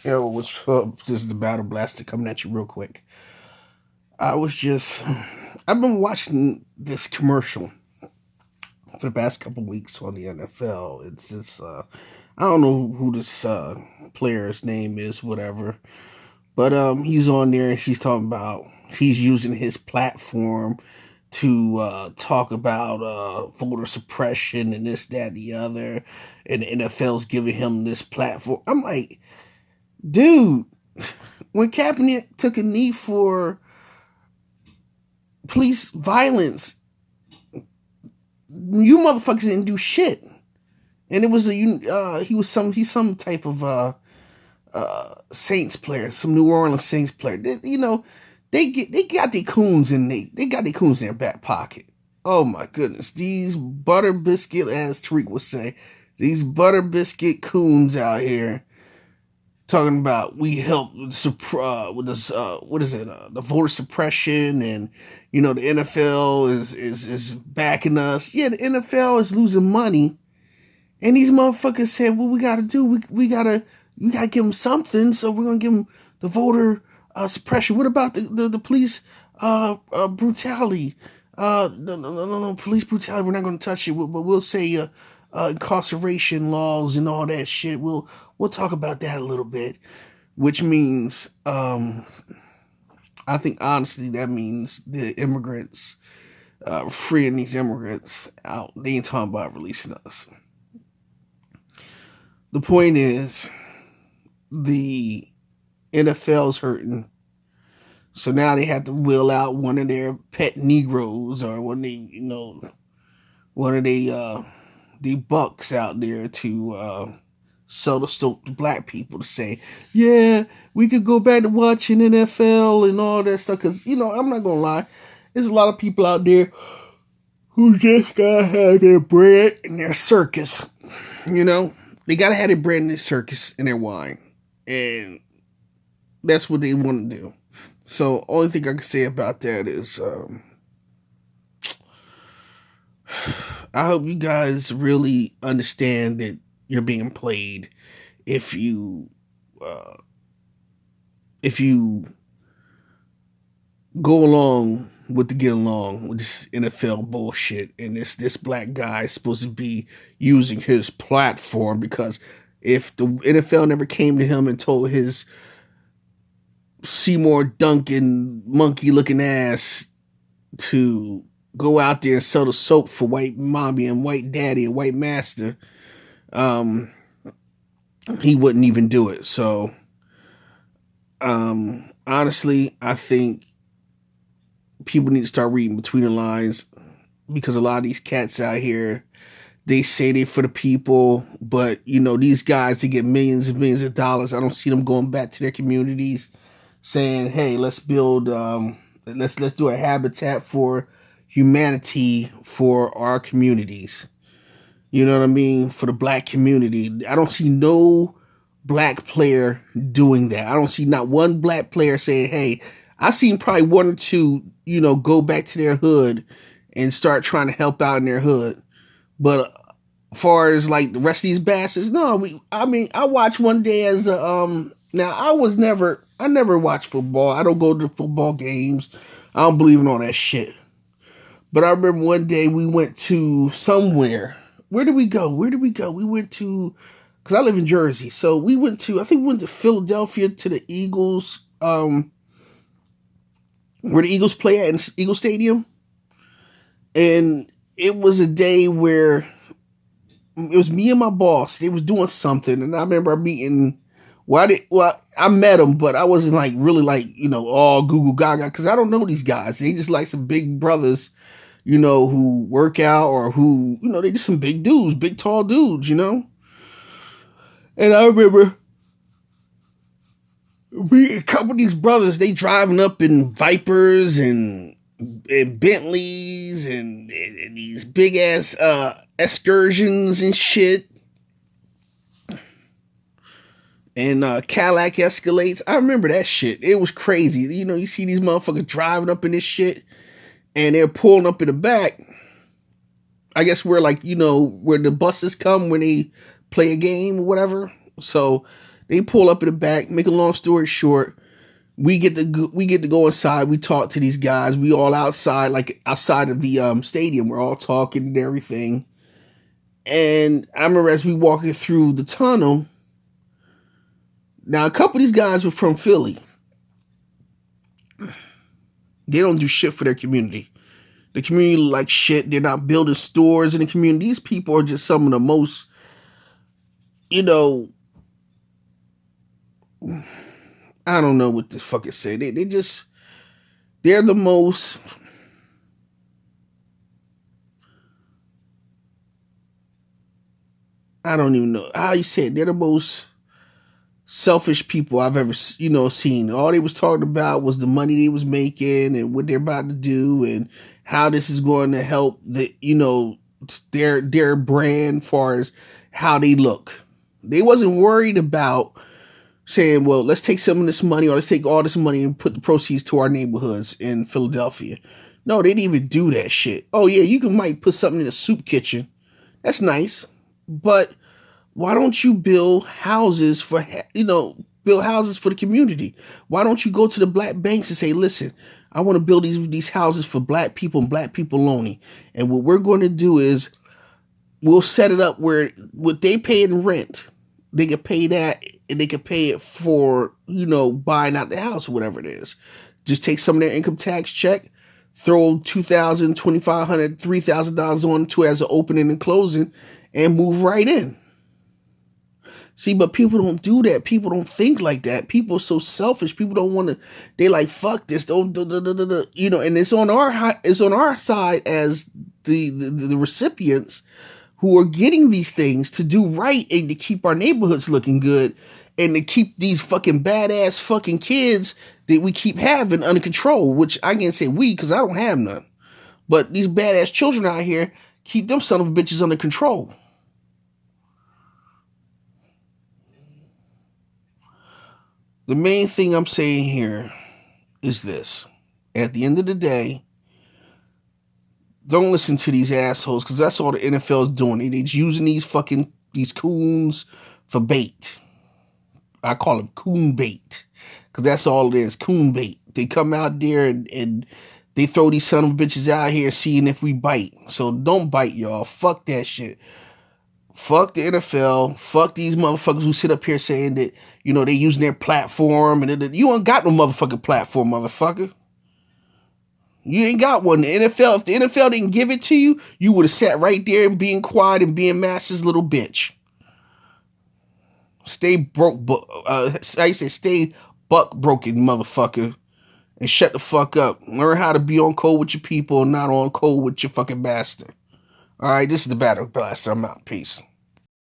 Yo, what's up? This is the Battle Blaster coming at you real quick. I've been watching this commercial for the past couple weeks on the NFL. It's this, I don't know who this player's name is, whatever, but he's on there and he's talking about he's using his platform to talk about voter suppression and this, that, and the other, and the NFL's giving him this platform. I'm like, dude, when Kaepernick took a knee for police violence, you motherfuckers didn't do shit. And it was he's some type of Saints player, some New Orleans Saints player. They got their coons they got their coons in their back pocket. Oh my goodness, these butter biscuit, as Tariq would say, these butter biscuit coons out here talking about we help with this the voter suppression, and the NFL is backing us. Yeah, the NFL is losing money, and these motherfuckers said, what we got to do, we gotta give them something, so we're gonna give them the voter suppression. What about the police brutality? No, police brutality. We're not gonna touch it, but we'll say incarceration laws and all that shit. We'll talk about that a little bit, which means I think honestly that means the immigrants, freeing these immigrants out. They ain't talking about releasing us. The point is, the NFL's hurting, so now they have to wheel out one of their pet Negroes or one of the bucks out there to sell the stoke to black people to say, yeah, we could go back to watching NFL and all that stuff. Because, I'm not going to lie, there's a lot of people out there who just got to have their bread and their circus. They got to have their bread and their circus and their wine. And that's what they want to do. So, only thing I can say about that is, I hope you guys really understand that you're being played if you go along with the get along with this NFL bullshit, and this black guy is supposed to be using his platform, because if the NFL never came to him and told his Seymour Duncan monkey looking ass to go out there and sell the soap for white mommy and white daddy and white master, he wouldn't even do it. So, honestly, I think people need to start reading between the lines, because a lot of these cats out here, they say they're for the people, but these guys, they get millions and millions of dollars. I don't see them going back to their communities saying, hey, let's build, let's do a habitat for humanity for our communities. You know what I mean? For the black community. I don't see no black player doing that. I don't see not one black player saying, hey, I seen probably one or two, go back to their hood and start trying to help out in their hood. But as far as like the rest of these bastards, no, I watched one day as a, now I never watched football. I don't go to football games. I don't believe in all that shit. But I remember one day we went to somewhere. Where did we go? We went to, because I live in Jersey. So we went to, I think we went to Philadelphia to the Eagles, where the Eagles play at in Eagle Stadium. And it was a day where it was me and my boss. They was doing something. And I remember meeting, I met them, but I wasn't like really like, all goo goo gaga, because I don't know these guys. They just like some big brothers, who work out, or who, they just some big dudes, big tall dudes, And I remember a couple of these brothers, they driving up in Vipers and Bentleys and these big ass excursions and shit. And Cadillac Escalades. I remember that shit. It was crazy. You see these motherfuckers driving up in this shit, and they're pulling up in the back. I guess where where the buses come when they play a game or whatever. So They pull up in the back. Make a long story short, we get to go inside. We talk to these guys. We all outside, like outside of the stadium. We're all talking and everything. And I remember as we walking through the tunnel. Now, a couple of these guys were from Philly. They don't do shit for their community. The community like shit. They're not building stores in the community. These people are just some of the most, I don't know what to fucking say. They're the most, I don't even know how you say it. They're the most selfish people I've ever, seen. All they was talking about was the money they was making and what they're about to do and how this is going to help their brand far as how they look. They wasn't worried about saying, well, let's take some of this money or let's take all this money and put the proceeds to our neighborhoods in Philadelphia. No, they didn't even do that shit. Oh yeah, might put something in a soup kitchen. That's nice. But why don't you build houses for the community? Why don't you go to the black banks and say, listen, I want to build these houses for black people and black people only. And what we're going to do is we'll set it up where what they pay in rent, they can pay that and they can pay it for, buying out the house or whatever it is. Just take some of their income tax check, throw $2,000, $2,500, $3,000 on to as an opening and closing and move right in. See, but people don't do that. People don't think like that. People are so selfish. People don't want to. They like fuck this. And it's on our side as the recipients who are getting these things to do right and to keep our neighborhoods looking good and to keep these fucking badass fucking kids that we keep having under control. Which I can't say we because I don't have none, but these badass children out here keep them son of bitches under control. The main thing I'm saying here is this. At the end of the day, don't listen to these assholes because that's all the NFL is doing. They're using these coons for bait. I call them coon bait because that's all it is, coon bait. They come out there and they throw these son of bitches out here seeing if we bite. So don't bite, y'all. Fuck that shit. Fuck the NFL. Fuck these motherfuckers who sit up here saying that, they using their platform. And you ain't got no motherfucking platform, motherfucker. You ain't got one. The NFL, if the NFL didn't give it to you, you would have sat right there and being quiet and being Master's little bitch. Stay broke, stay buck broken, motherfucker. And shut the fuck up. Learn how to be on code with your people and not on code with your fucking master. All right, this is the Battle Blaster. I'm out. Peace.